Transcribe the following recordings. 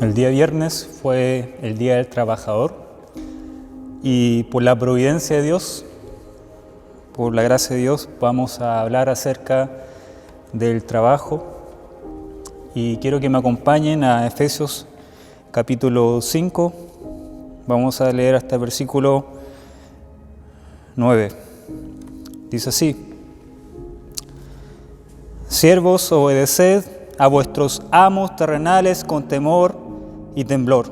El día viernes fue el Día del Trabajador y por la providencia de Dios, por la gracia de Dios, vamos a hablar acerca del trabajo y quiero que me acompañen a Efesios capítulo 5. Vamos a leer hasta el versículo 9. Dice así: Siervos, obedeced a vuestros amos terrenales con temor y temblor,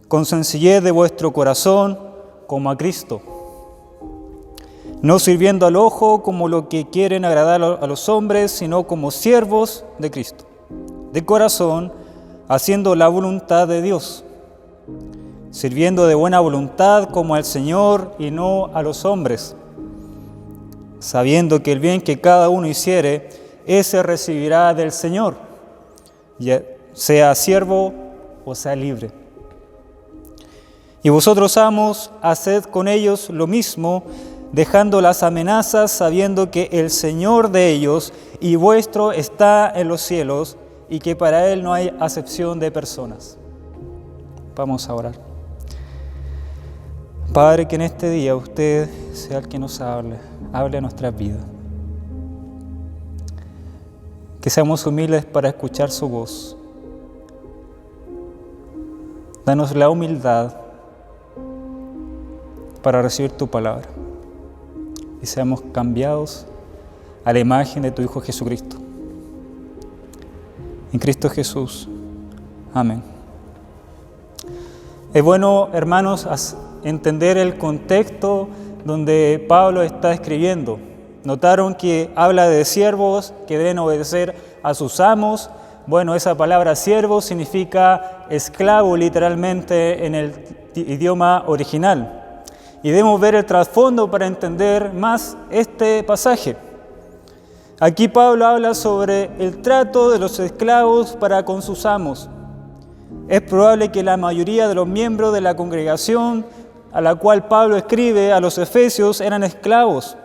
con sencillez de vuestro corazón como a Cristo, no sirviendo al ojo como lo que quieren agradar a los hombres, sino como siervos de Cristo, de corazón, haciendo la voluntad de Dios, sirviendo de buena voluntad como al Señor y no a los hombres, sabiendo que el bien que cada uno hiciere, ese recibirá del Señor, ya sea siervo o sea libre. Y vosotros, amos, haced con ellos lo mismo, dejando las amenazas, sabiendo que el Señor de ellos y vuestro está en los cielos, y que para Él no hay acepción de personas. Vamos a orar. Padre, que en este día usted sea el que nos hable a nuestras vidas. Que seamos humildes para escuchar su voz. Danos la humildad para recibir tu palabra y seamos cambiados a la imagen de tu Hijo Jesucristo. En Cristo Jesús. Amén. Es bueno, hermanos, entender el contexto donde Pablo está escribiendo. Notaron que habla de siervos que deben obedecer a sus amos. Bueno, esa palabra siervo significa esclavo literalmente en el idioma original. Y debemos ver el trasfondo para entender más este pasaje. Aquí Pablo habla sobre el trato de los esclavos para con sus amos. Es probable que la mayoría de los miembros de la congregación a la cual Pablo escribe a los efesios eran esclavos.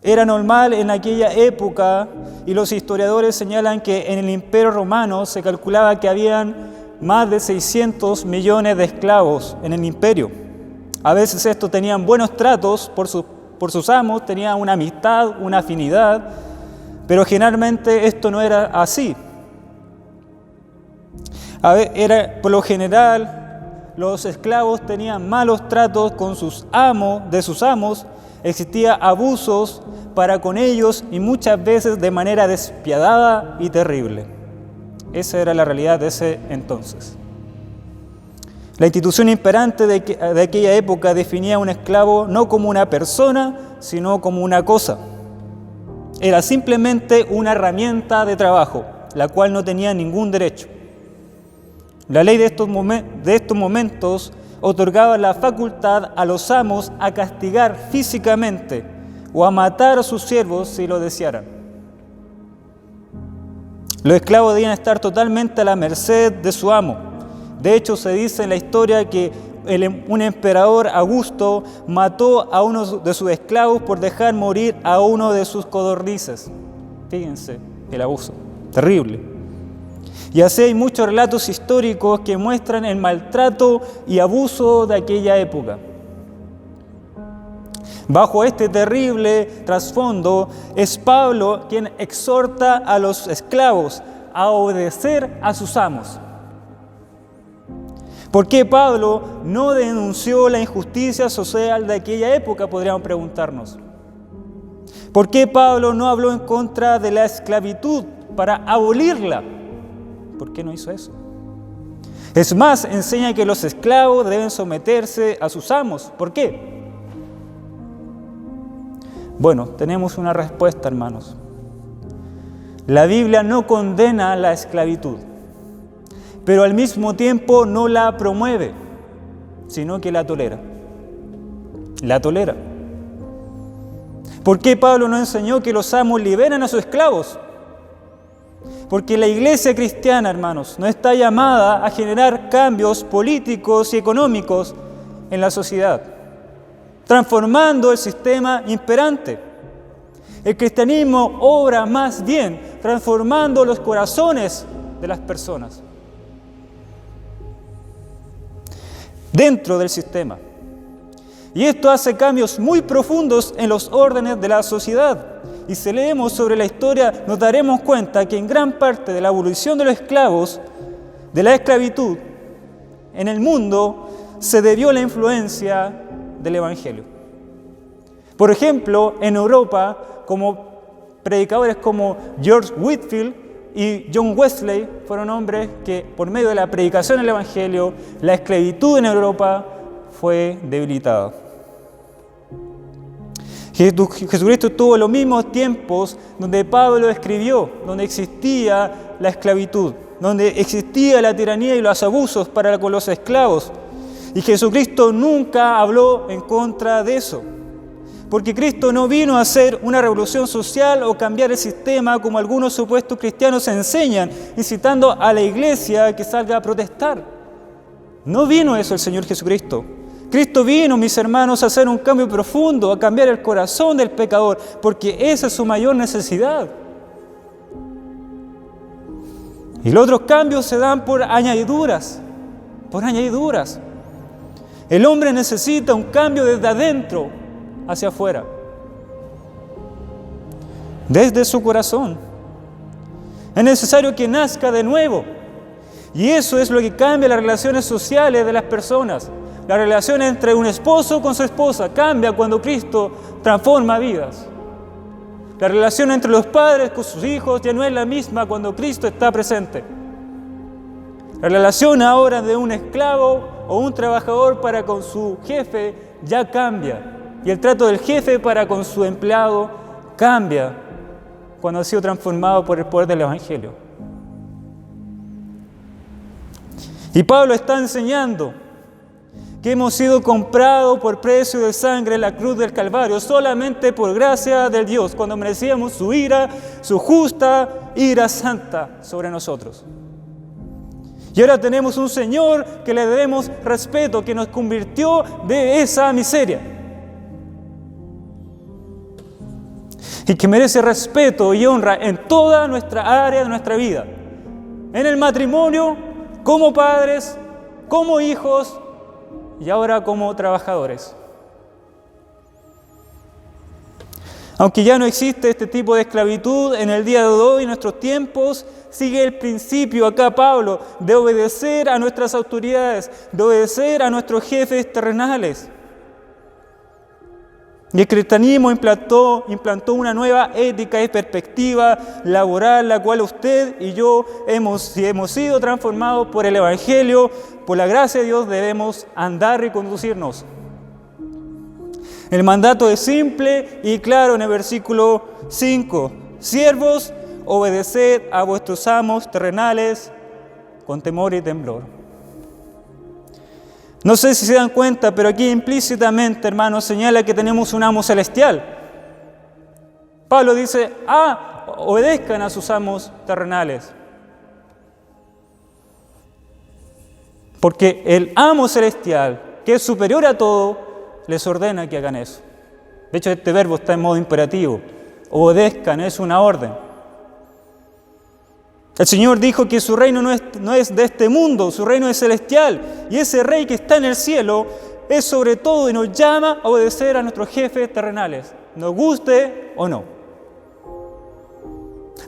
Era normal en aquella época y los historiadores señalan que en el Imperio Romano se calculaba que habían más de 600 millones de esclavos en el imperio. A veces estos tenían buenos tratos por sus amos, tenían una amistad, una afinidad, pero generalmente esto no era así. Por lo general, los esclavos tenían malos tratos con sus amos, existía abusos para con ellos y muchas veces de manera despiadada y terrible. Esa era la realidad de ese entonces. La institución imperante de aquella época definía a un esclavo no como una persona, sino como una cosa. Era simplemente una herramienta de trabajo, la cual no tenía ningún derecho. La ley de estos momentos otorgaba la facultad a los amos a castigar físicamente o a matar a sus siervos si lo desearan. Los esclavos debían estar totalmente a la merced de su amo. De hecho, se dice en la historia que un emperador, Augusto, mató a uno de sus esclavos por dejar morir a uno de sus codornices. Fíjense, el abuso, terrible. Y así hay muchos relatos históricos que muestran el maltrato y abuso de aquella época. Bajo este terrible trasfondo es Pablo quien exhorta a los esclavos a obedecer a sus amos. ¿Por qué Pablo no denunció la injusticia social de aquella época? Podríamos preguntarnos. ¿Por qué Pablo no habló en contra de la esclavitud para abolirla? ¿Por qué no hizo eso? Es más, enseña que los esclavos deben someterse a sus amos. ¿Por qué? Bueno, tenemos una respuesta, hermanos. La Biblia no condena la esclavitud, pero al mismo tiempo no la promueve, sino que la tolera. La tolera. ¿Por qué Pablo no enseñó que los amos liberan a sus esclavos? Porque la iglesia cristiana, hermanos, no está llamada a generar cambios políticos y económicos en la sociedad, transformando el sistema imperante. El cristianismo obra más bien transformando los corazones de las personas dentro del sistema. Y esto hace cambios muy profundos en los órdenes de la sociedad. Y si leemos sobre la historia, nos daremos cuenta que en gran parte de la abolición de los esclavos, de la esclavitud, en el mundo, se debió a la influencia del Evangelio. Por ejemplo, en Europa, como predicadores como George Whitefield y John Wesley fueron hombres que, por medio de la predicación del Evangelio, la esclavitud en Europa fue debilitada. Jesucristo tuvo los mismos tiempos donde Pablo escribió, donde existía la esclavitud, donde existía la tiranía y los abusos para con los esclavos. Y Jesucristo nunca habló en contra de eso. Porque Cristo no vino a hacer una revolución social o cambiar el sistema como algunos supuestos cristianos enseñan, incitando a la iglesia que salga a protestar. No vino eso el Señor Jesucristo. Cristo vino, mis hermanos, a hacer un cambio profundo, a cambiar el corazón del pecador, porque esa es su mayor necesidad. Y los otros cambios se dan por añadiduras, El hombre necesita un cambio desde adentro hacia afuera, desde su corazón. Es necesario que nazca de nuevo. Y eso es lo que cambia las relaciones sociales de las personas. La relación entre un esposo con su esposa cambia cuando Cristo transforma vidas. La relación entre los padres con sus hijos ya no es la misma cuando Cristo está presente. La relación ahora de un esclavo o un trabajador para con su jefe ya cambia. Y el trato del jefe para con su empleado cambia cuando ha sido transformado por el poder del Evangelio. Y Pablo está enseñando que hemos sido comprados por precio de sangre en la cruz del Calvario, solamente por gracia de Dios, cuando merecíamos su ira, su justa ira santa sobre nosotros. Y ahora tenemos un Señor que le debemos respeto, que nos convirtió de esa miseria. Y que merece respeto y honra en toda nuestra área de nuestra vida. En el matrimonio, como padres, como hijos y ahora como trabajadores. Aunque ya no existe este tipo de esclavitud en el día de hoy, en nuestros tiempos, sigue el principio acá Pablo de obedecer a nuestras autoridades, de obedecer a nuestros jefes terrenales. Y el cristianismo implantó una nueva ética y perspectiva laboral, la cual usted y yo si hemos sido transformados por el Evangelio, por la gracia de Dios, debemos andar y conducirnos. El mandato es simple y claro en el versículo 5. Siervos, obedeced a vuestros amos terrenales con temor y temblor. No sé si se dan cuenta, pero aquí implícitamente, hermanos, señala que tenemos un amo celestial. Pablo dice, obedezcan a sus amos terrenales. Porque el amo celestial, que es superior a todo, les ordena que hagan eso. De hecho, este verbo está en modo imperativo. Obedezcan, es una orden. El Señor dijo que su reino no es de este mundo, su reino es celestial. Y ese rey que está en el cielo es sobre todo y nos llama a obedecer a nuestros jefes terrenales, nos guste o no.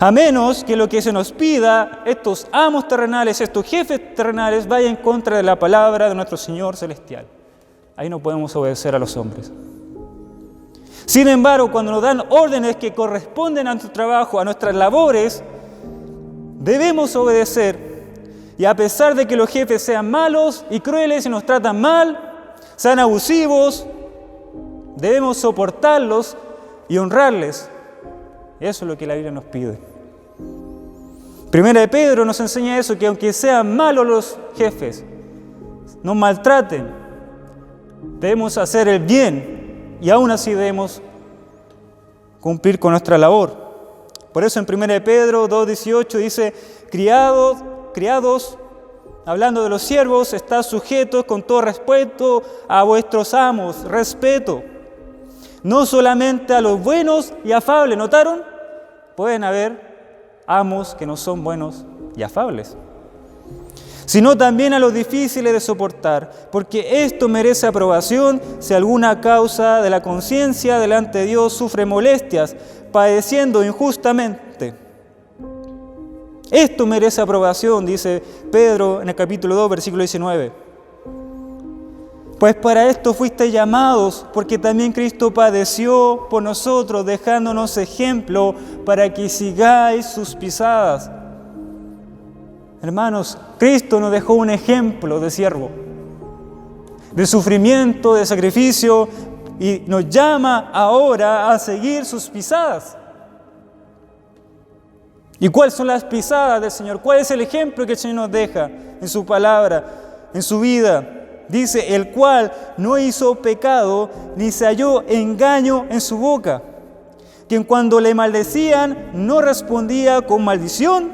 A menos que lo que se nos pida, estos amos terrenales, estos jefes terrenales, vaya en contra de la palabra de nuestro Señor celestial. Ahí no podemos obedecer a los hombres. Sin embargo, cuando nos dan órdenes que corresponden a nuestro trabajo, a nuestras labores, debemos obedecer. Y a pesar de que los jefes sean malos y crueles y nos tratan mal, sean abusivos, debemos soportarlos y honrarles. Eso es lo que la Biblia nos pide. Primera de Pedro nos enseña eso, que aunque sean malos los jefes, nos maltraten, debemos hacer el bien y aún así debemos cumplir con nuestra labor. Por eso en 1 Pedro 2:18 dice, criados, hablando de los siervos, estad sujetos con todo respeto a vuestros amos, respeto. No solamente a los buenos y afables, ¿notaron? Pueden haber amos que no son buenos y afables, sino también a los difíciles de soportar, porque esto merece aprobación si alguna causa de la conciencia delante de Dios sufre molestias, padeciendo injustamente. Esto merece aprobación, dice Pedro en el capítulo 2, versículo 19. Pues para esto fuisteis llamados, porque también Cristo padeció por nosotros, dejándonos ejemplo para que sigáis sus pisadas. Hermanos, Cristo nos dejó un ejemplo de siervo, de sufrimiento, de sacrificio, y nos llama ahora a seguir sus pisadas. ¿Y cuáles son las pisadas del Señor? ¿Cuál es el ejemplo que el Señor nos deja en su palabra, en su vida? Dice, el cual no hizo pecado, ni se halló engaño en su boca, quien cuando le maldecían no respondía con maldición,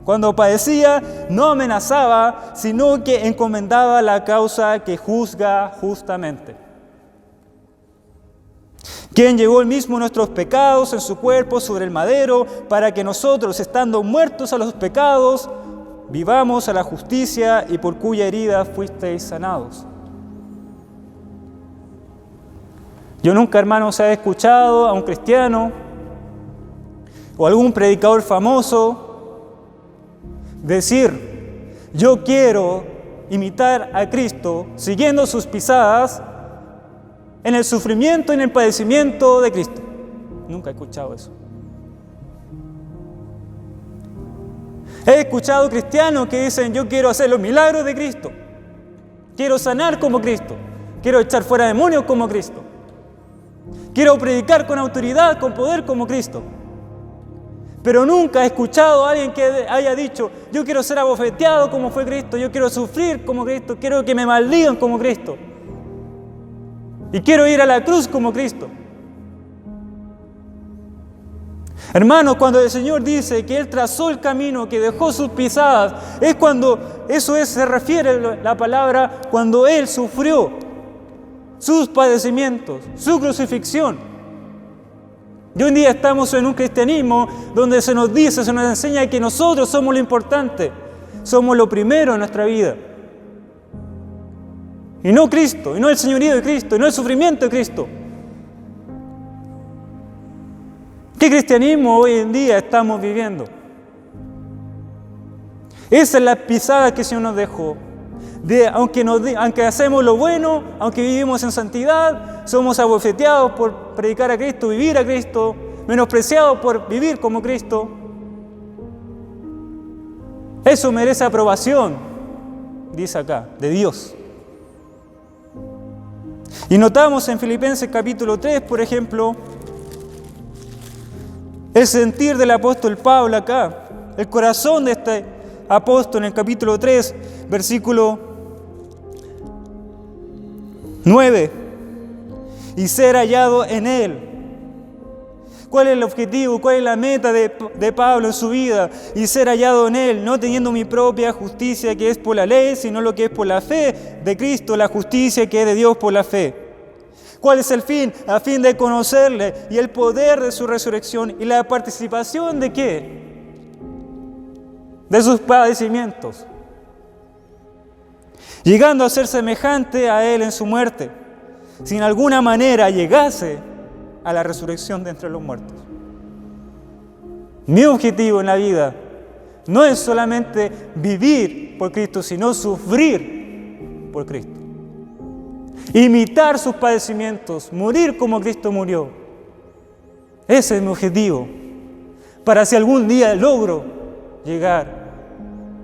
cuando padecía no amenazaba, sino que encomendaba la causa que juzga justamente. Quien llevó él mismo nuestros pecados en su cuerpo sobre el madero, para que nosotros, estando muertos a los pecados, vivamos a la justicia, y por cuya herida fuisteis sanados. Yo nunca, hermanos, he escuchado a un cristiano o algún predicador famoso decir, yo quiero imitar a Cristo siguiendo sus pisadas en el sufrimiento y en el padecimiento de Cristo. Nunca he escuchado eso. He escuchado cristianos que dicen, yo quiero hacer los milagros de Cristo, quiero sanar como Cristo, quiero echar fuera demonios como Cristo, quiero predicar con autoridad, con poder como Cristo. Pero nunca he escuchado a alguien que haya dicho, yo quiero ser abofeteado como fue Cristo, yo quiero sufrir como Cristo, quiero que me maldigan como Cristo, y quiero ir a la cruz como Cristo. Hermanos, cuando el Señor dice que Él trazó el camino, que dejó sus pisadas, es cuando, se refiere la palabra, cuando Él sufrió sus padecimientos, su crucifixión. Y hoy en día estamos en un cristianismo donde se nos dice, se nos enseña que nosotros somos lo importante, somos lo primero en nuestra vida. Y no Cristo, y no el señorío de Cristo, y no el sufrimiento de Cristo. ¿Qué cristianismo hoy en día estamos viviendo? Esa es la pisada que el Señor nos dejó. Aunque hacemos lo bueno, aunque vivimos en santidad, somos abofeteados por predicar a Cristo, vivir a Cristo, menospreciados por vivir como Cristo. Eso merece aprobación, dice acá, de Dios. Y notamos en Filipenses capítulo 3, por ejemplo, el sentir del apóstol Pablo acá, el corazón de este apóstol en el capítulo 3, versículo 9, y ser hallado en Él. ¿Cuál es el objetivo? ¿Cuál es la meta de Pablo en su vida? Y ser hallado en Él, no teniendo mi propia justicia que es por la ley, sino lo que es por la fe de Cristo, la justicia que es de Dios por la fe. ¿Cuál es el fin? A fin de conocerle y el poder de su resurrección y la participación ¿de qué? De sus padecimientos, llegando a ser semejante a Él en su muerte, si en alguna manera llegase a la resurrección de entre los muertos. Mi objetivo en la vida no es solamente vivir por Cristo, sino sufrir por Cristo. Imitar sus padecimientos, morir como Cristo murió. Ese es mi objetivo, para si algún día logro llegar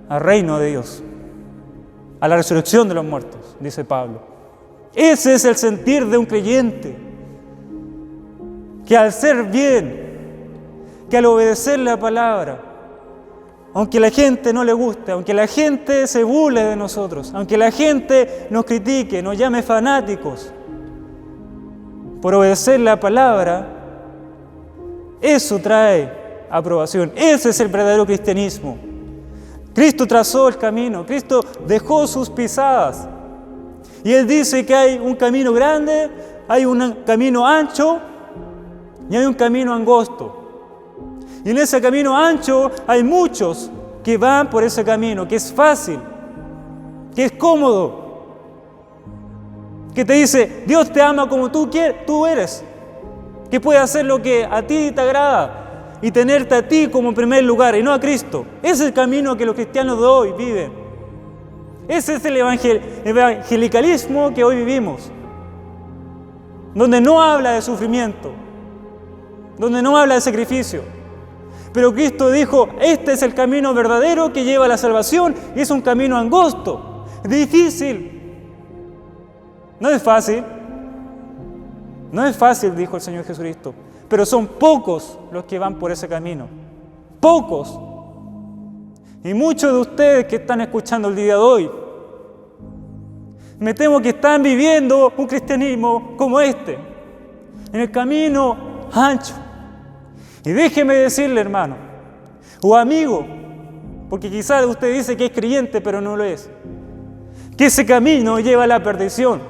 al reino de Dios, a la resurrección de los muertos, dice Pablo. Ese es el sentir de un creyente, que al ser bien, que al obedecer la palabra, aunque la gente no le guste, aunque la gente se burle de nosotros, aunque la gente nos critique, nos llame fanáticos, por obedecer la palabra, eso trae aprobación. Ese es el verdadero cristianismo. Cristo trazó el camino, Cristo dejó sus pisadas. Y Él dice que hay un camino grande, hay un camino ancho y hay un camino angosto. Y en ese camino ancho hay muchos que van por ese camino, que es fácil, que es cómodo, que te dice, Dios te ama como tú eres, que puede hacer lo que a ti te agrada y tenerte a ti como primer lugar y no a Cristo. Ese es el camino que los cristianos de hoy viven. Ese es el evangelicalismo que hoy vivimos, donde no habla de sufrimiento, donde no habla de sacrificio. Pero Cristo dijo, este es el camino verdadero que lleva a la salvación y es un camino angosto, difícil. No es fácil, dijo el Señor Jesucristo, pero son pocos los que van por ese camino. Pocos. Y muchos de ustedes que están escuchando el día de hoy, me temo que están viviendo un cristianismo como este, en el camino ancho. Y déjeme decirle, hermano, o amigo, porque quizás usted dice que es creyente, pero no lo es, que ese camino lleva a la perdición.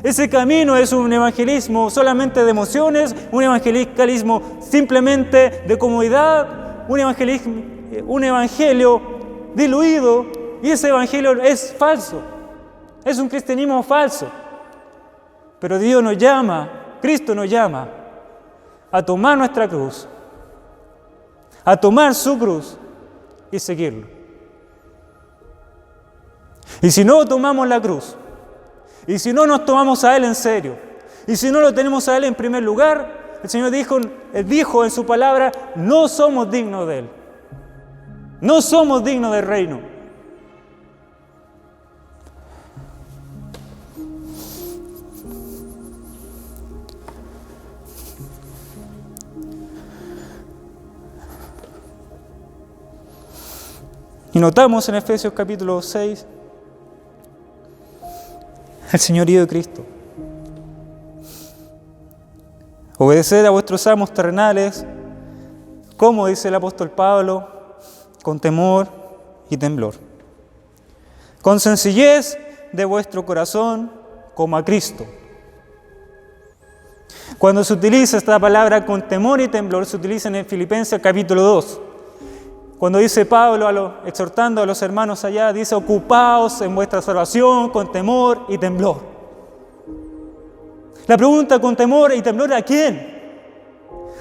Ese camino es un evangelismo solamente de emociones, un evangelismo simplemente de comodidad, un evangelio diluido, y ese evangelio es falso, es un cristianismo falso. Pero Dios nos llama, Cristo nos llama a tomar nuestra cruz, a tomar su cruz y seguirlo. Y si no tomamos la cruz, y si no nos tomamos a Él en serio, y si no lo tenemos a Él en primer lugar, el Señor dijo en su palabra, no somos dignos de Él. No somos dignos del reino. Y notamos en Efesios capítulo 6, el señorío de Cristo. Obedeced a vuestros amos terrenales, como dice el apóstol Pablo, con temor y temblor. Con sencillez de vuestro corazón, como a Cristo. Cuando se utiliza esta palabra con temor y temblor, se utiliza en Filipenses capítulo 2. Cuando dice Pablo, exhortando a los hermanos allá, dice, ocupaos en vuestra salvación con temor y temblor. La pregunta, con temor y temblor, ¿a quién?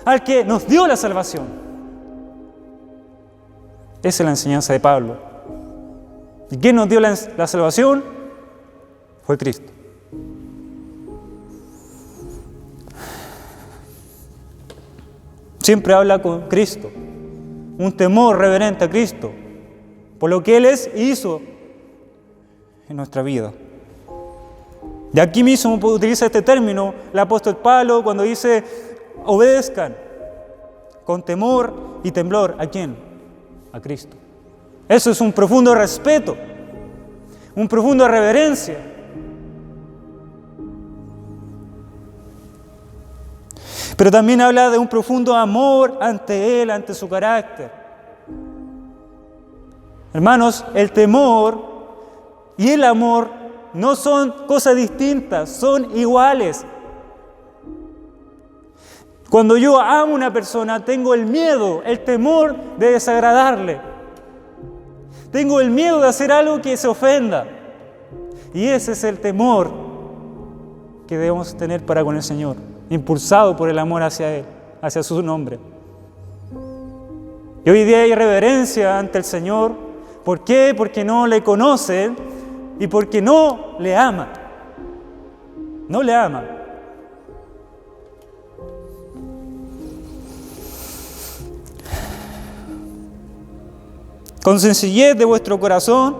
Al que nos dio la salvación. Esa es la enseñanza de Pablo. ¿Y quién nos dio la salvación? Fue Cristo. Siempre habla con Cristo. Un temor reverente a Cristo, por lo que Él es y hizo en nuestra vida. De aquí mismo utiliza este término el apóstol Pablo cuando dice, obedezcan con temor y temblor. ¿A quién? A Cristo. Eso es un profundo respeto, un profundo reverencia. Pero también habla de un profundo amor ante Él, ante su carácter. Hermanos, el temor y el amor no son cosas distintas, son iguales. Cuando yo amo a una persona, tengo el miedo, el temor de desagradarle. Tengo el miedo de hacer algo que se ofenda. Y ese es el temor que debemos tener para con el Señor, impulsado por el amor hacia Él, hacia su nombre. Y hoy día hay reverencia ante el Señor. ¿Por qué? Porque no le conocen y porque no le aman. No le aman. Con sencillez de vuestro corazón,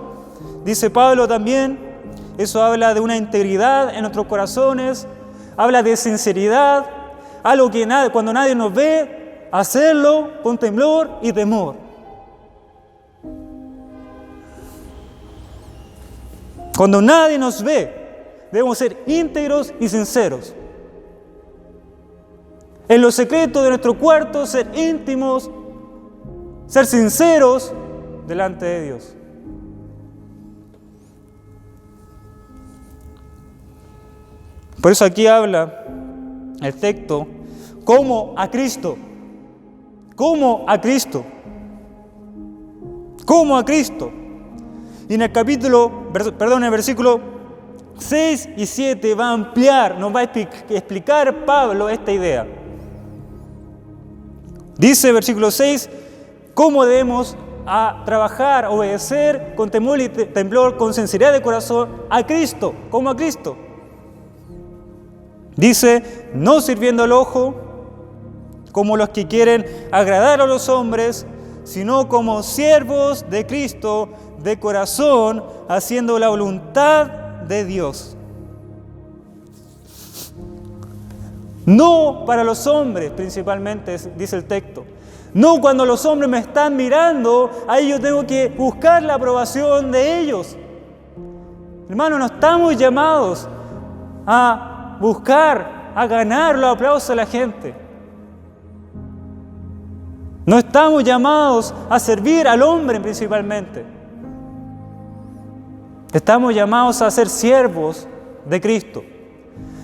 dice Pablo también, eso habla de una integridad en nuestros corazones, habla de sinceridad, algo que cuando nadie nos ve, hacerlo con temblor y temor. Cuando nadie nos ve, debemos ser íntegros y sinceros. En los secretos de nuestro cuarto, ser íntimos ser sinceros delante de Dios. Por eso aquí habla el texto como a Cristo. Como a Cristo. Como a Cristo. Y en el el versículo 6 y 7 va a ampliar, nos va a explicar Pablo esta idea. Dice versículo 6, cómo debemos trabajar, obedecer con temor y temblor, con sinceridad de corazón a Cristo, como a Cristo. Dice, no sirviendo al ojo, como los que quieren agradar a los hombres, sino como siervos de Cristo, de corazón, haciendo la voluntad de Dios. No para los hombres, principalmente, dice el texto. No cuando los hombres me están mirando, ahí yo tengo que buscar la aprobación de ellos. Hermanos, no estamos llamados a buscar, a ganar los aplausos de la gente. No estamos llamados a servir al hombre principalmente. Estamos llamados a ser siervos de Cristo.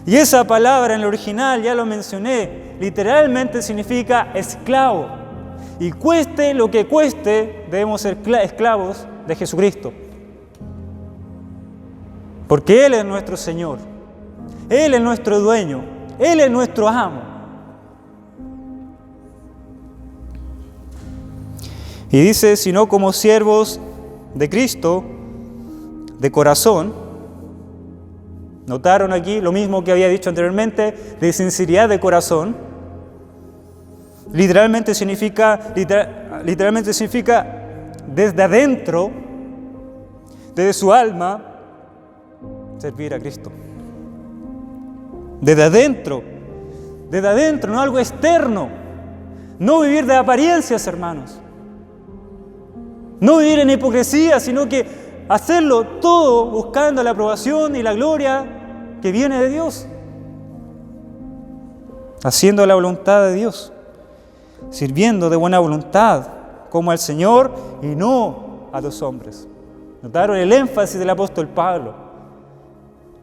Y esa palabra en el original, ya lo mencioné, literalmente significa esclavo. Y cueste lo que cueste, debemos ser esclavos de Jesucristo. Porque Él es nuestro Señor. Él es nuestro dueño. Él es nuestro amo. Y dice, sino como siervos de Cristo, de corazón. ¿Notaron aquí lo mismo que había dicho anteriormente? De sinceridad de corazón. Literalmente significa desde adentro, desde su alma, servir a Cristo. Desde adentro, no algo externo. No vivir de apariencias, hermanos. No vivir en hipocresía, sino que hacerlo todo buscando la aprobación y la gloria que viene de Dios. Haciendo la voluntad de Dios. Sirviendo de buena voluntad, como al Señor y no a los hombres. ¿Notaron el énfasis del apóstol Pablo?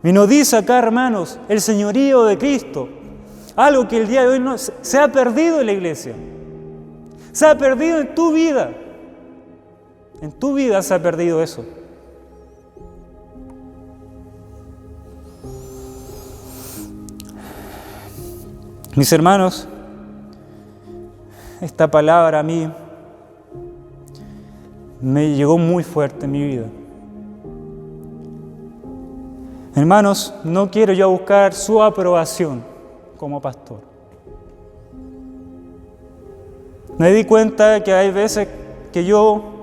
Y nos dice acá, hermanos, el señorío de Cristo. Algo que el día de hoy se ha perdido en la iglesia. Se ha perdido en tu vida. En tu vida se ha perdido eso. Mis hermanos, esta palabra a mí me llegó muy fuerte en mi vida. Hermanos, no quiero yo buscar su aprobación como pastor. Me di cuenta que hay veces que yo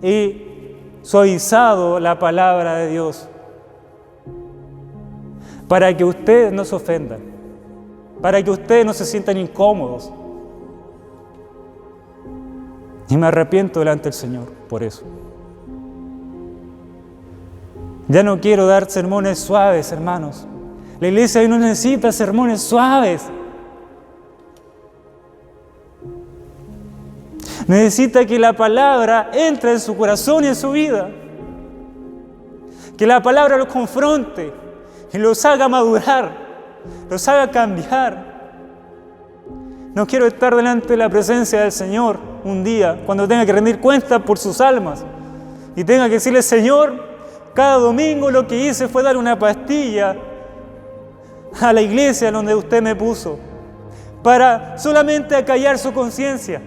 he suavizado la palabra de Dios para que ustedes no se ofendan, para que ustedes no se sientan incómodos. Y me arrepiento delante del Señor por eso. Ya no quiero dar sermones suaves, hermanos. La iglesia hoy no necesita sermones suaves. Necesita que la palabra entre en su corazón y en su vida. Que la palabra los confronte y los haga madurar, los haga cambiar. No quiero estar delante de la presencia del Señor un día cuando tenga que rendir cuentas por sus almas y tenga que decirle: Señor, cada domingo lo que hice fue dar una pastilla a la iglesia donde usted me puso para solamente acallar su conciencia,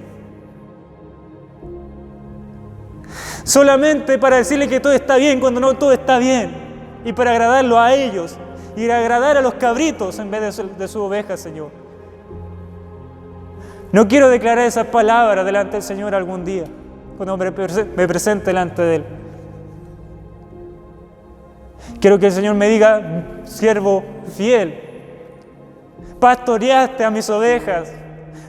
solamente para decirle que todo está bien cuando no todo está bien, y para agradarlo a ellos y agradar a los cabritos en vez de su oveja, Señor. No quiero declarar esas palabras delante del Señor algún día cuando me presente delante de Él. Quiero que el Señor me diga: siervo fiel, pastoreaste a mis ovejas,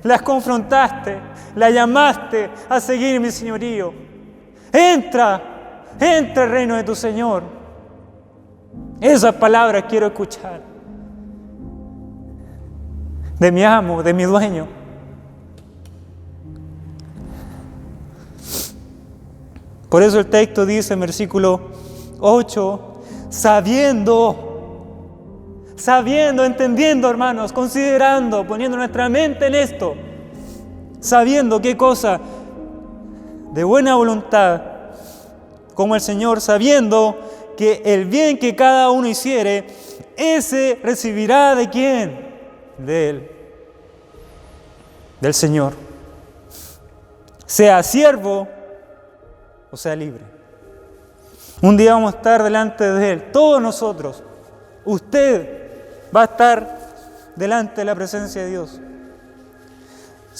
las confrontaste, las llamaste a seguir mi señorío. Entra al reino de tu Señor. Esas palabras quiero escuchar de mi amo, de mi dueño. Por eso el texto dice en versículo 8, sabiendo, entendiendo, hermanos, considerando, poniendo nuestra mente en esto, sabiendo qué cosa, de buena voluntad, como el Señor, sabiendo que el bien que cada uno hiciere, ese recibirá ¿de quién? De Él, del Señor. Sea siervo o sea libre. Un día vamos a estar delante de Él, todos nosotros. Usted va a estar delante de la presencia de Dios.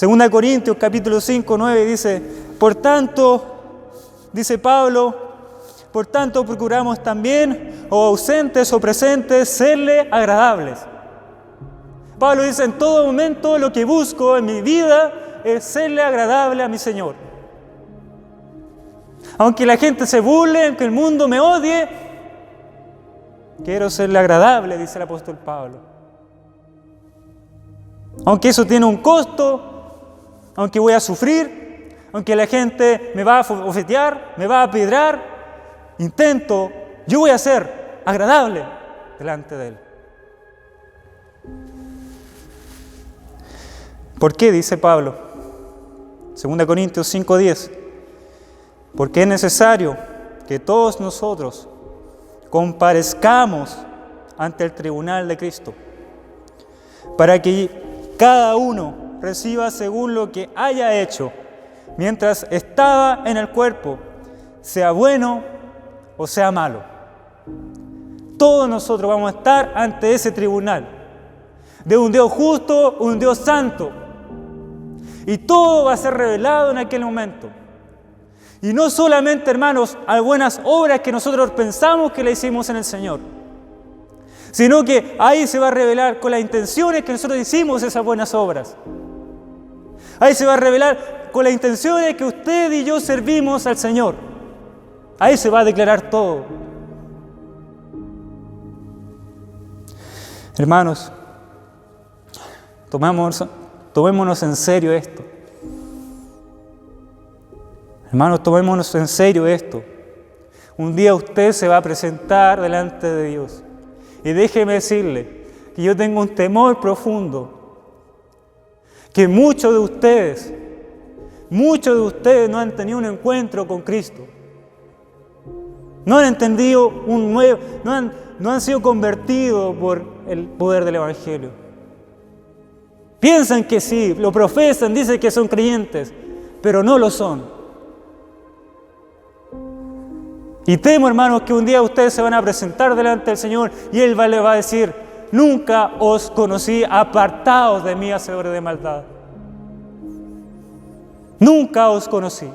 2 Corintios capítulo 5, 9 dice, por tanto, dice Pablo, por tanto procuramos también, o ausentes o presentes, serle agradables. Pablo dice, en todo momento lo que busco en mi vida es serle agradable a mi Señor. Aunque la gente se burle, aunque el mundo me odie, quiero serle agradable, dice el apóstol Pablo. Aunque eso tiene un costo, aunque voy a sufrir, aunque la gente me va a bofetear, me va a apedrear, yo voy a ser agradable delante de Él. ¿Por qué? Dice Pablo, 2 Corintios 5:10, porque es necesario que todos nosotros comparezcamos ante el tribunal de Cristo, para que cada uno reciba según lo que haya hecho, mientras estaba en el cuerpo, sea bueno o sea malo. Todos nosotros vamos a estar ante ese tribunal, de un Dios justo, un Dios santo, y todo va a ser revelado en aquel momento. Y no solamente, hermanos, a buenas obras que nosotros pensamos que le hicimos en el Señor, sino que ahí se va a revelar con las intenciones que nosotros hicimos esas buenas obras. Ahí se va a revelar con las intenciones que usted y yo servimos al Señor. Ahí se va a declarar todo. Hermanos, tomémonos en serio esto. Hermanos, tomémonos en serio esto. Un día usted se va a presentar delante de Dios. Y déjeme decirle que yo tengo un temor profundo, que muchos de ustedes no han tenido un encuentro con Cristo. No han entendido no han sido convertidos por el poder del Evangelio. Piensan que sí, lo profesan, dicen que son creyentes, pero no lo son. Y temo, hermanos, que un día ustedes se van a presentar delante del Señor y Él le va a decir, nunca os conocí, apartaos de mí, hacedores de maldad. Nunca os conocí.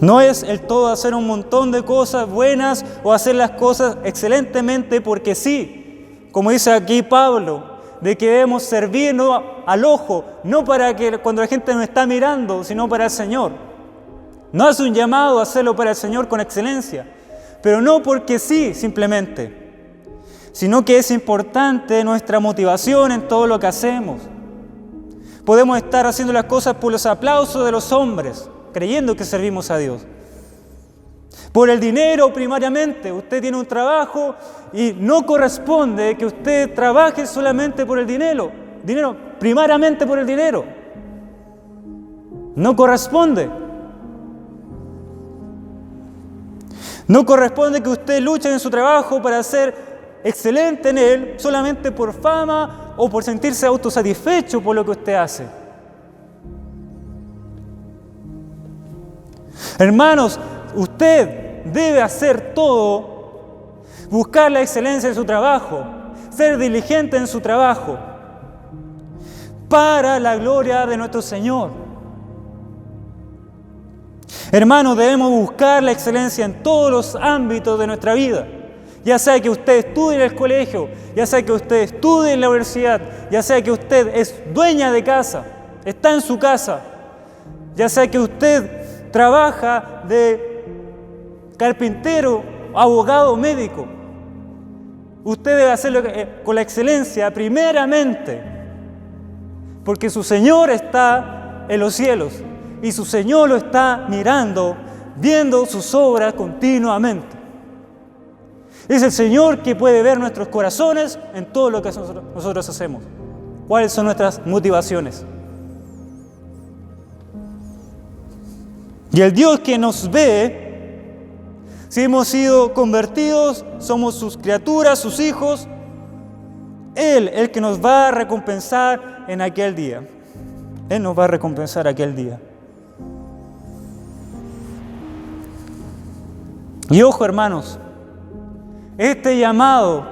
No es el todo hacer un montón de cosas buenas o hacer las cosas excelentemente porque sí, como dice aquí Pablo, de que debemos servirnos al ojo, no para que cuando la gente nos está mirando, sino para el Señor. No hace un llamado a hacerlo para el Señor con excelencia, pero no porque sí, simplemente, sino que es importante nuestra motivación en todo lo que hacemos. Podemos estar haciendo las cosas por los aplausos de los hombres, creyendo que servimos a Dios. Por el dinero primariamente, usted tiene un trabajo y no corresponde que usted trabaje solamente por el dinero, primariamente por el dinero. No corresponde. No corresponde que usted luche en su trabajo para ser excelente en él solamente por fama o por sentirse autosatisfecho por lo que usted hace. Hermanos, usted debe hacer todo, buscar la excelencia en su trabajo, ser diligente en su trabajo, para la gloria de nuestro Señor. Hermanos, debemos buscar la excelencia en todos los ámbitos de nuestra vida. Ya sea que usted estudie en el colegio, ya sea que usted estudie en la universidad, ya sea que usted es dueña de casa, está en su casa, ya sea que usted trabaja de carpintero, abogado, médico. Usted debe hacerlo con la excelencia primeramente, porque su Señor está en los cielos y su Señor lo está mirando viendo sus obras continuamente. Es el Señor que puede ver nuestros corazones en todo lo que nosotros hacemos. ¿Cuáles son nuestras motivaciones? Y el Dios que nos ve, si hemos sido convertidos, somos sus criaturas, sus hijos, Él, el que nos va a recompensar en aquel día. Él nos va a recompensar aquel día. Y ojo, hermanos, este llamado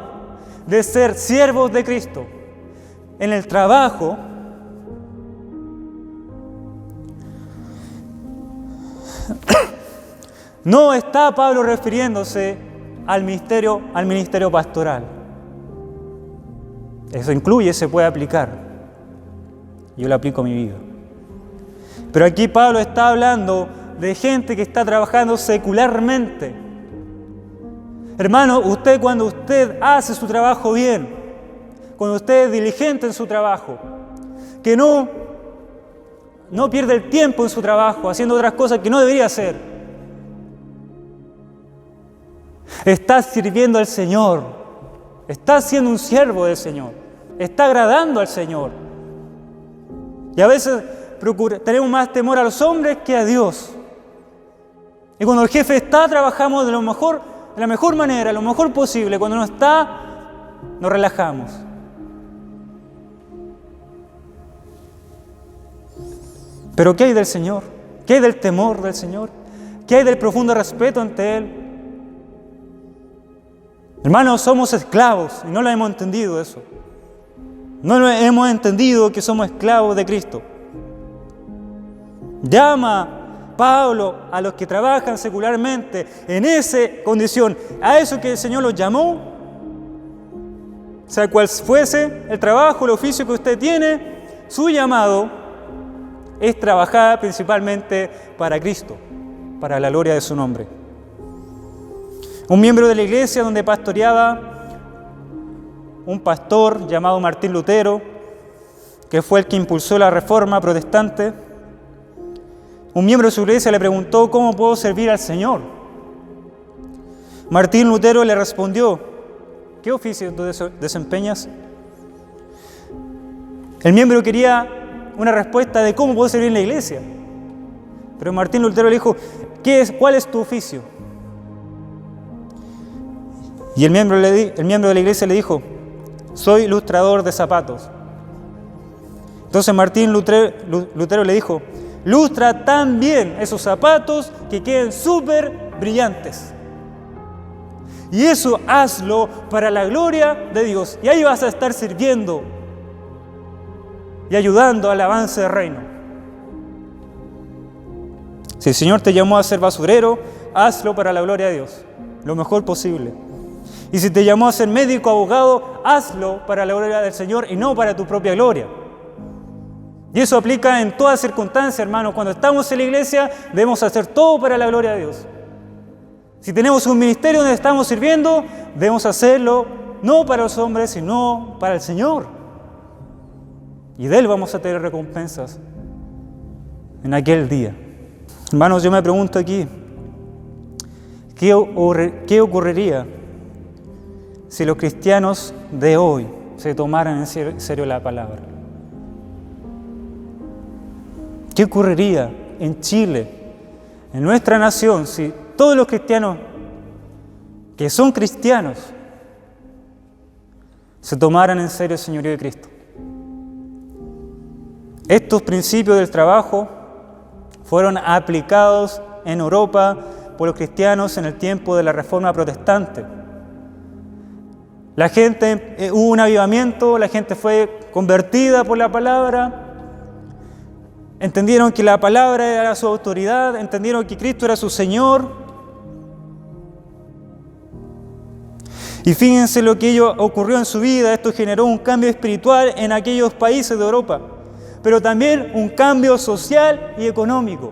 de ser siervos de Cristo en el trabajo no está Pablo refiriéndose al ministerio pastoral. Eso incluye, se puede aplicar. Yo lo aplico a mi vida. Pero aquí Pablo está hablando de gente que está trabajando secularmente. Hermano, cuando usted hace su trabajo bien, cuando usted es diligente en su trabajo, que no pierde el tiempo en su trabajo haciendo otras cosas que no debería hacer, está sirviendo al Señor, está siendo un siervo del Señor, está agradando al Señor. Y a veces tenemos más temor a los hombres que a Dios. Y cuando el jefe está, trabajamos de la mejor manera, lo mejor posible. Cuando no está, nos relajamos. Pero ¿qué hay del Señor? ¿Qué hay del temor del Señor? ¿Qué hay del profundo respeto ante Él? Hermanos, somos esclavos y no lo hemos entendido eso. No lo hemos entendido que somos esclavos de Cristo. Llama Pablo a los que trabajan secularmente en esa condición, a eso que el Señor los llamó, sea cual fuese el trabajo, el oficio que usted tiene, su llamado es trabajar principalmente para Cristo, para la gloria de su nombre. Un miembro de la iglesia donde pastoreaba un pastor llamado Martín Lutero, que fue el que impulsó la reforma protestante, un miembro de su iglesia le preguntó: ¿cómo puedo servir al Señor? Martín Lutero le respondió: ¿qué oficio tú desempeñas? El miembro quería una respuesta de cómo puedo servir en la iglesia. Pero Martín Lutero le dijo: ¿cuál es tu oficio? Y el miembro de la iglesia le dijo: soy lustrador de zapatos. Entonces Martín Lutero le dijo: lustra tan bien esos zapatos que queden súper brillantes. Y eso hazlo para la gloria de Dios. Y ahí vas a estar sirviendo y ayudando al avance del reino. Si el Señor te llamó a ser basurero, hazlo para la gloria de Dios, lo mejor posible. Y si te llamó a ser médico, abogado, hazlo para la gloria del Señor y no para tu propia gloria. Y eso aplica en toda circunstancia, hermano. Cuando estamos en la iglesia, debemos hacer todo para la gloria de Dios. Si tenemos un ministerio donde estamos sirviendo, debemos hacerlo no para los hombres, sino para el Señor. Y de Él vamos a tener recompensas en aquel día. Hermanos, yo me pregunto aquí, ¿qué ocurriría si los cristianos de hoy se tomaran en serio la palabra? ¿Qué ocurriría en Chile, en nuestra nación, si todos los cristianos que son cristianos se tomaran en serio el señorío de Cristo? Estos principios del trabajo fueron aplicados en Europa por los cristianos en el tiempo de la Reforma Protestante. Hubo un avivamiento, la gente fue convertida por la palabra, entendieron que la palabra era su autoridad, entendieron que Cristo era su Señor. Y fíjense lo que ocurrió en su vida. Esto generó un cambio espiritual en aquellos países de Europa, pero también un cambio social y económico.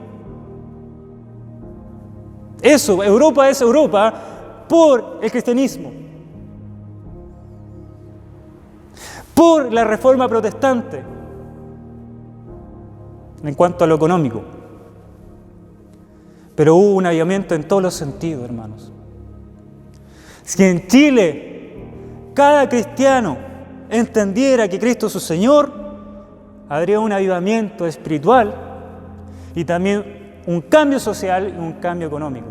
Europa es Europa por el cristianismo, por la Reforma Protestante, en cuanto a lo económico. Pero hubo un avivamiento en todos los sentidos, hermanos. Si en Chile cada cristiano entendiera que Cristo es su Señor, habría un avivamiento espiritual y también un cambio social y un cambio económico.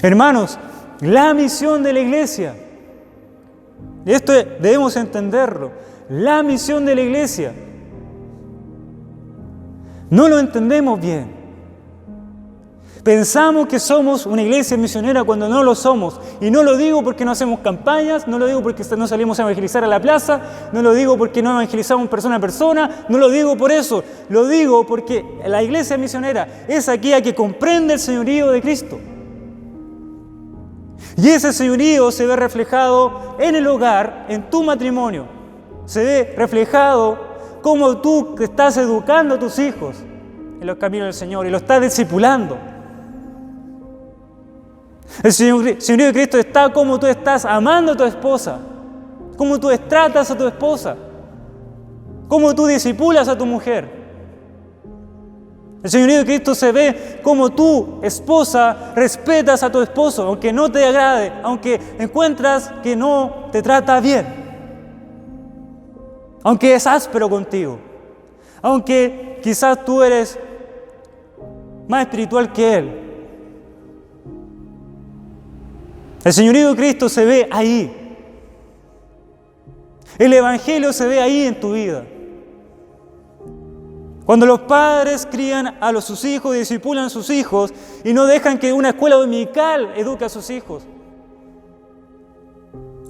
Hermanos, la misión de la iglesia, y esto debemos entenderlo, la misión de la iglesia, no lo entendemos bien. Pensamos que somos una iglesia misionera cuando no lo somos. Y no lo digo porque no hacemos campañas, no lo digo porque no salimos a evangelizar a la plaza, no lo digo porque no evangelizamos persona a persona, no lo digo por eso. Lo digo porque la iglesia misionera es aquella que comprende el señorío de Cristo. Y ese señorío se ve reflejado en el hogar, en tu matrimonio. Se ve reflejado cómo tú estás educando a tus hijos en los caminos del Señor y lo estás discipulando. El señorío de Cristo está como tú estás amando a tu esposa, cómo tú tratas a tu esposa, cómo tú discipulas a tu mujer. El señorío de Cristo se ve como tú, esposa, respetas a tu esposo, aunque no te agrade, aunque encuentras que no te trata bien, aunque es áspero contigo, aunque quizás tú eres más espiritual que él. El señorío de Cristo se ve ahí. El evangelio se ve ahí en tu vida. Cuando los padres crían a sus hijos y discipulan a sus hijos y no dejan que una escuela dominical eduque a sus hijos.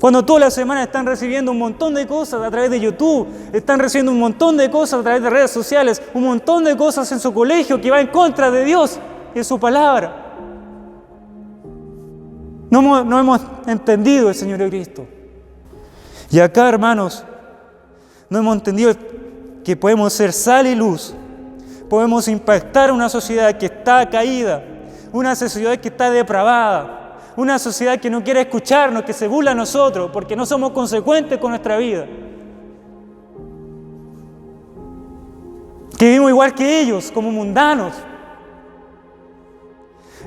Cuando toda la semana están recibiendo un montón de cosas a través de YouTube, están recibiendo un montón de cosas a través de redes sociales, un montón de cosas en su colegio que va en contra de Dios y de su palabra. No hemos entendido el señorío de Cristo. Y acá, hermanos, no hemos entendido que podemos ser sal y luz. Podemos impactar una sociedad que está caída, una sociedad que está depravada, una sociedad que no quiere escucharnos, que se burla a nosotros porque no somos consecuentes con nuestra vida. Que vivimos igual que ellos, como mundanos.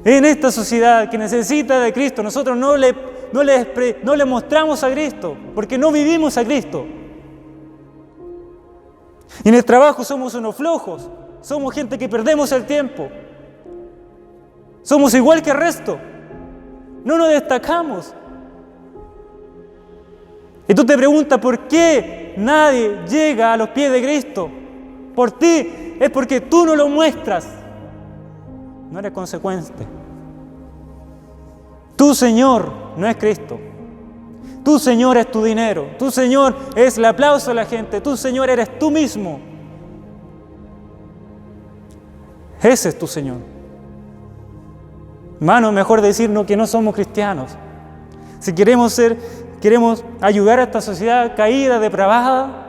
En esta sociedad que necesita de Cristo, nosotros no le mostramos a Cristo, porque no vivimos a Cristo. Y en el trabajo somos unos flojos, somos gente que perdemos el tiempo. Somos igual que el resto, no nos destacamos. Y tú te preguntas, ¿por qué nadie llega a los pies de Cristo? Por ti, es porque tú no lo muestras. No eres consecuente. Tu Señor no es Cristo. Tu Señor es tu dinero. Tu Señor es el aplauso de la gente. Tu Señor eres tú mismo. Ese es tu Señor. Hermano, mejor decirnos que no somos cristianos. Si queremos ayudar a esta sociedad caída, depravada,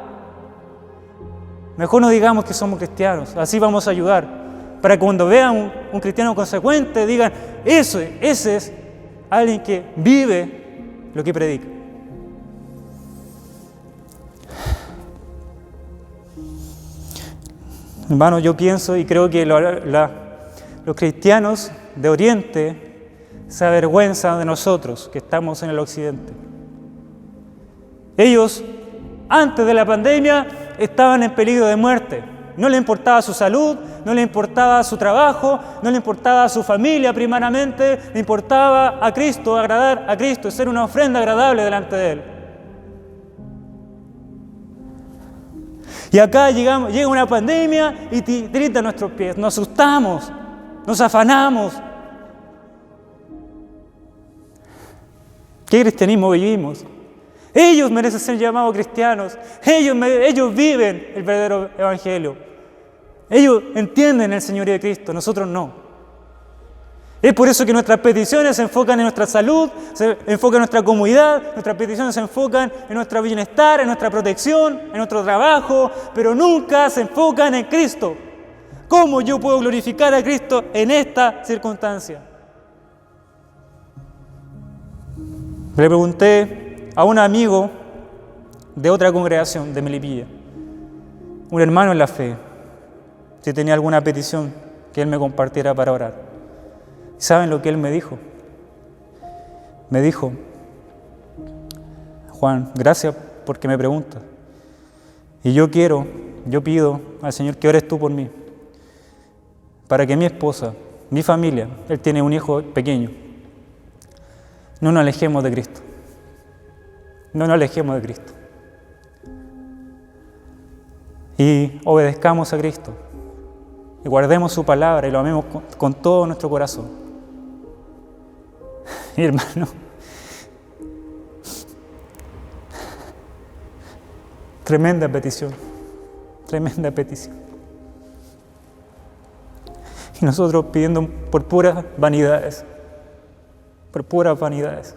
mejor no digamos que somos cristianos. Así vamos a ayudar. Para que cuando vean un cristiano consecuente, digan, ese es alguien que vive lo que predica. Hermano, yo pienso y creo que los cristianos de Oriente se avergüenzan de nosotros, que estamos en el Occidente. Ellos, antes de la pandemia, estaban en peligro de muerte. No le importaba su salud, no le importaba su trabajo, no le importaba su familia primeramente, le importaba a Cristo, agradar a Cristo, ser una ofrenda agradable delante de Él. Y acá llega una pandemia y tirita a nuestros pies, nos asustamos, nos afanamos. ¿Qué cristianismo vivimos? Ellos merecen ser llamados cristianos. Ellos viven el verdadero evangelio. Ellos entienden el señorío de Cristo, nosotros no. Es por eso que nuestras peticiones se enfocan en nuestra salud, se enfocan en nuestra comodidad, nuestras peticiones se enfocan en nuestro bienestar, en nuestra protección, en nuestro trabajo, pero nunca se enfocan en Cristo. ¿Cómo yo puedo glorificar a Cristo en esta circunstancia? Le pregunté a un amigo de otra congregación de Melipilla, un hermano en la fe, si tenía alguna petición que Él me compartiera para orar. ¿Saben lo que Él me dijo? Me dijo: Juan, gracias porque me preguntas. Y yo pido al Señor que ores tú por mí, para que mi esposa, mi familia, Él tiene un hijo pequeño, no nos alejemos de Cristo. No nos alejemos de Cristo. Y obedezcamos a Cristo. Y guardemos su palabra y lo amemos con todo nuestro corazón. Mi hermano, tremenda petición. Tremenda petición. Y nosotros pidiendo por puras vanidades. Por puras vanidades.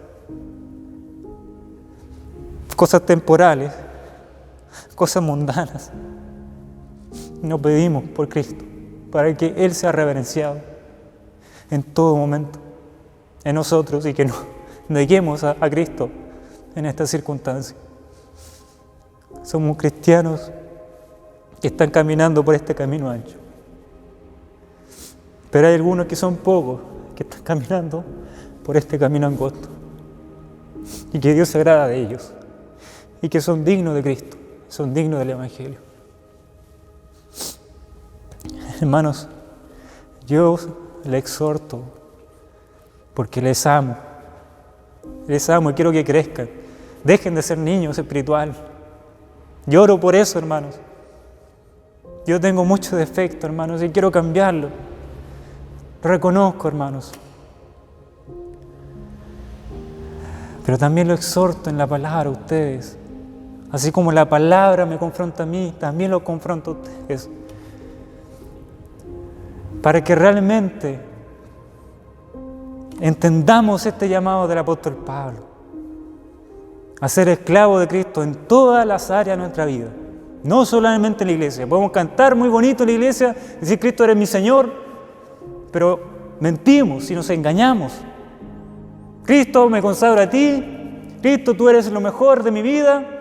Cosas temporales, cosas mundanas. Nos pedimos por Cristo, para que Él sea reverenciado en todo momento, en nosotros, y que no neguemos a Cristo en esta circunstancia. Somos cristianos que están caminando por este camino ancho. Pero hay algunos que son pocos, que están caminando por este camino angosto. Y que Dios se agrada de ellos. Y que son dignos de Cristo, son dignos del Evangelio. Hermanos, yo les exhorto porque les amo y quiero que crezcan. Dejen de ser niños espirituales. Yo oro por eso, hermanos. Yo tengo muchos defectos, hermanos, y quiero cambiarlo. Lo reconozco, hermanos. Pero también lo exhorto en la palabra a ustedes. Así como la palabra me confronta a mí, también lo confronto a ustedes. Para que realmente entendamos este llamado del apóstol Pablo. A ser esclavos de Cristo en todas las áreas de nuestra vida. No solamente en la iglesia. Podemos cantar muy bonito en la iglesia, decir Cristo eres mi Señor, pero mentimos y nos engañamos. Cristo me consagro a ti, Cristo tú eres lo mejor de mi vida.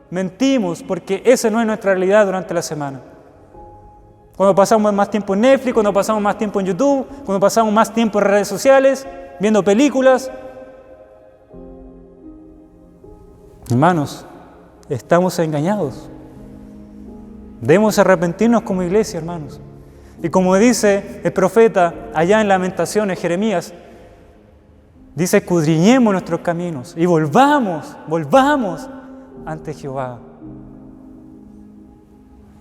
Mentimos porque esa no es nuestra realidad durante la semana. Cuando pasamos más tiempo en Netflix, cuando pasamos más tiempo en YouTube, cuando pasamos más tiempo en redes sociales, viendo películas. Hermanos, estamos engañados. Debemos arrepentirnos como iglesia, hermanos. Y como dice el profeta allá en Lamentaciones, Jeremías, dice: escudriñemos nuestros caminos y volvamos ante Jehová.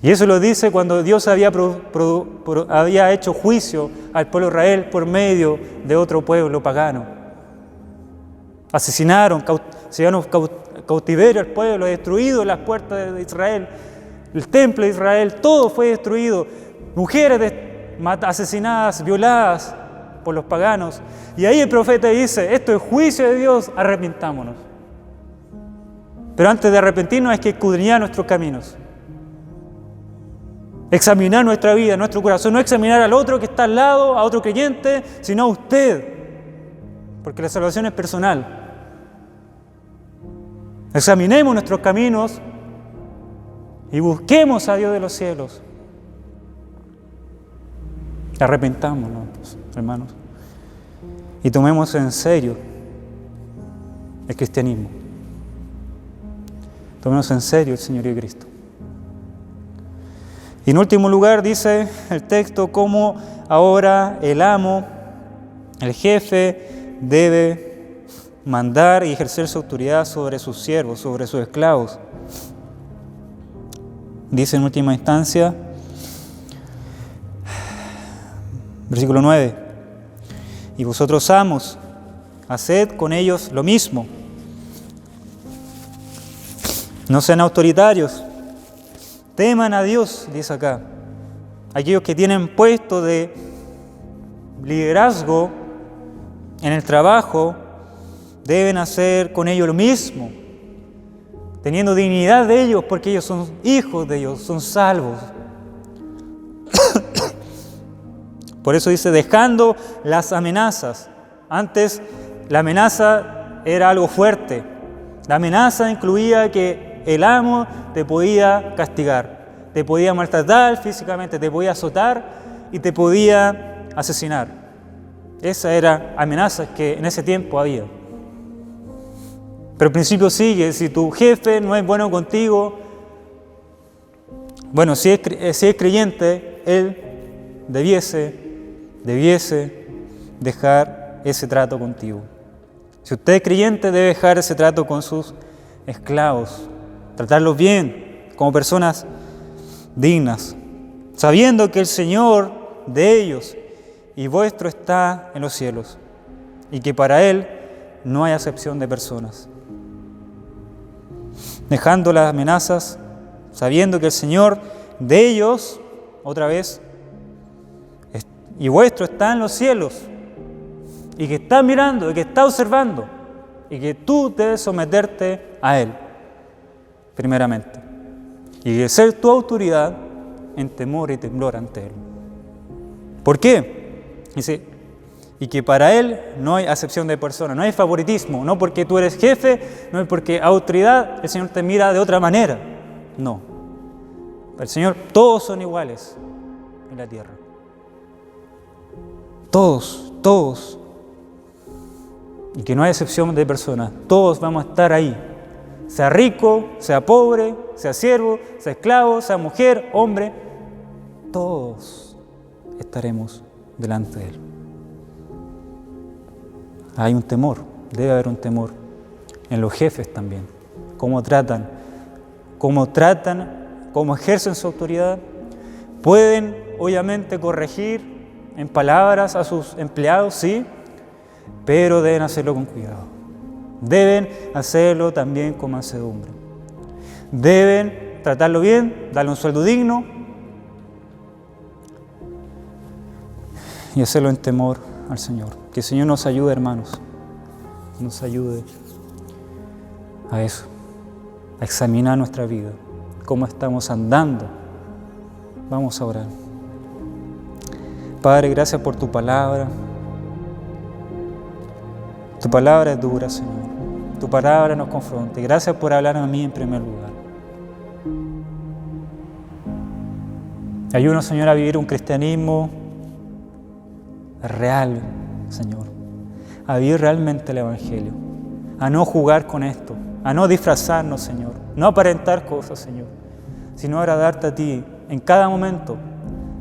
Y eso lo dice cuando Dios había hecho juicio al pueblo de Israel por medio de otro pueblo pagano. Asesinaron, se llevaron cautiverio al pueblo, destruido las puertas de Israel, el templo de Israel, todo fue destruido. Mujeres asesinadas, violadas por los paganos. Y ahí el profeta dice: esto es juicio de Dios, arrepintámonos. Pero antes de arrepentirnos hay que escudriñar nuestros caminos. Examinar nuestra vida, nuestro corazón. No examinar al otro que está al lado, a otro creyente, sino a usted. Porque la salvación es personal. Examinemos nuestros caminos y busquemos a Dios de los cielos. Arrepentámonos, hermanos. Y tomemos en serio el cristianismo. Tomemos en serio el Señorío de Cristo. Y en último lugar dice el texto cómo ahora el amo, el jefe, debe mandar y ejercer su autoridad sobre sus siervos, sobre sus esclavos. Dice en última instancia, versículo 9: y vosotros amos, haced con ellos lo mismo. No sean autoritarios, teman a Dios, dice acá. Aquellos que tienen puesto de liderazgo en el trabajo deben hacer con ellos lo mismo, teniendo dignidad de ellos, porque ellos son hijos de Dios, son salvos. Por eso dice, dejando las amenazas. Antes la amenaza era algo fuerte. La amenaza incluía que el amo te podía castigar, te podía maltratar físicamente, te podía azotar y te podía asesinar. Esas eran amenazas que en ese tiempo había. Pero el principio sigue, si tu jefe no es bueno contigo, bueno, si es creyente, él debiese dejar ese trato contigo. Si usted es creyente, debe dejar ese trato con sus esclavos, tratarlos bien, como personas dignas, sabiendo que el Señor de ellos y vuestro está en los cielos, y que para Él no hay acepción de personas. Dejando las amenazas, sabiendo que el Señor de ellos, otra vez, y vuestro está en los cielos, y que está mirando, y que está observando, y que tú debes someterte a Él, primeramente, y ejercer tu autoridad en temor y temblor ante Él. ¿Por qué? Dice, y que para Él no hay acepción de personas, no hay favoritismo, no porque tú eres jefe, no es porque autoridad el Señor te mira de otra manera, no. Para el Señor todos son iguales en la tierra. Todos. Y que no hay excepción de personas, todos vamos a estar ahí. Sea rico, sea pobre, sea siervo, sea esclavo, sea mujer, hombre, todos estaremos delante de Él. Hay un temor, debe haber un temor en los jefes también. Cómo tratan, cómo ejercen su autoridad. Pueden, obviamente, corregir en palabras a sus empleados, sí, pero deben hacerlo con cuidado. Deben hacerlo también con mansedumbre. Deben tratarlo bien, darle un sueldo digno y hacerlo en temor al Señor. Que el Señor nos ayude, hermanos, nos ayude a eso, a examinar nuestra vida, cómo estamos andando. Vamos a orar. Padre, gracias por tu palabra. Tu palabra es dura, Señor. Tu palabra nos confronta. Gracias por hablar a mí en primer lugar. Ayúdanos, Señor, a vivir un cristianismo real, Señor. A vivir realmente el Evangelio. A no jugar con esto. A no disfrazarnos, Señor. No aparentar cosas, Señor. Sino agradarte a ti en cada momento.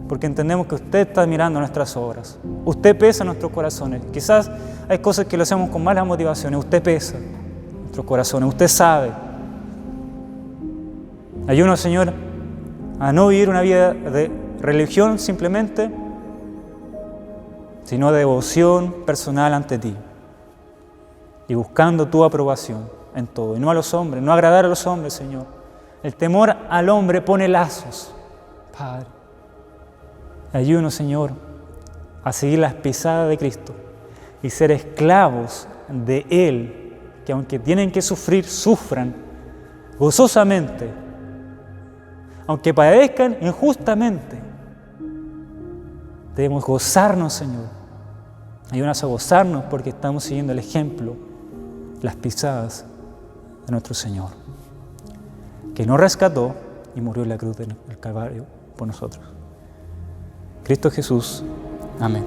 Porque entendemos que usted está mirando nuestras obras. Usted pesa nuestros corazones. Quizás hay cosas que lo hacemos con malas motivaciones. Usted pesa nuestros corazones. Usted sabe. Ayúdanos, Señor, a no vivir una vida de religión simplemente, sino de devoción personal ante ti. Y buscando tu aprobación en todo. Y no a los hombres, no agradar a los hombres, Señor. El temor al hombre pone lazos, Padre. Ayúdanos, Señor, a seguir las pisadas de Cristo y ser esclavos de Él, que aunque tienen que sufrir, sufran gozosamente, aunque padezcan injustamente. Debemos gozarnos, Señor. Ayúdanos a gozarnos porque estamos siguiendo el ejemplo, las pisadas de nuestro Señor, que nos rescató y murió en la cruz del Calvario por nosotros. Cristo Jesús. Amén.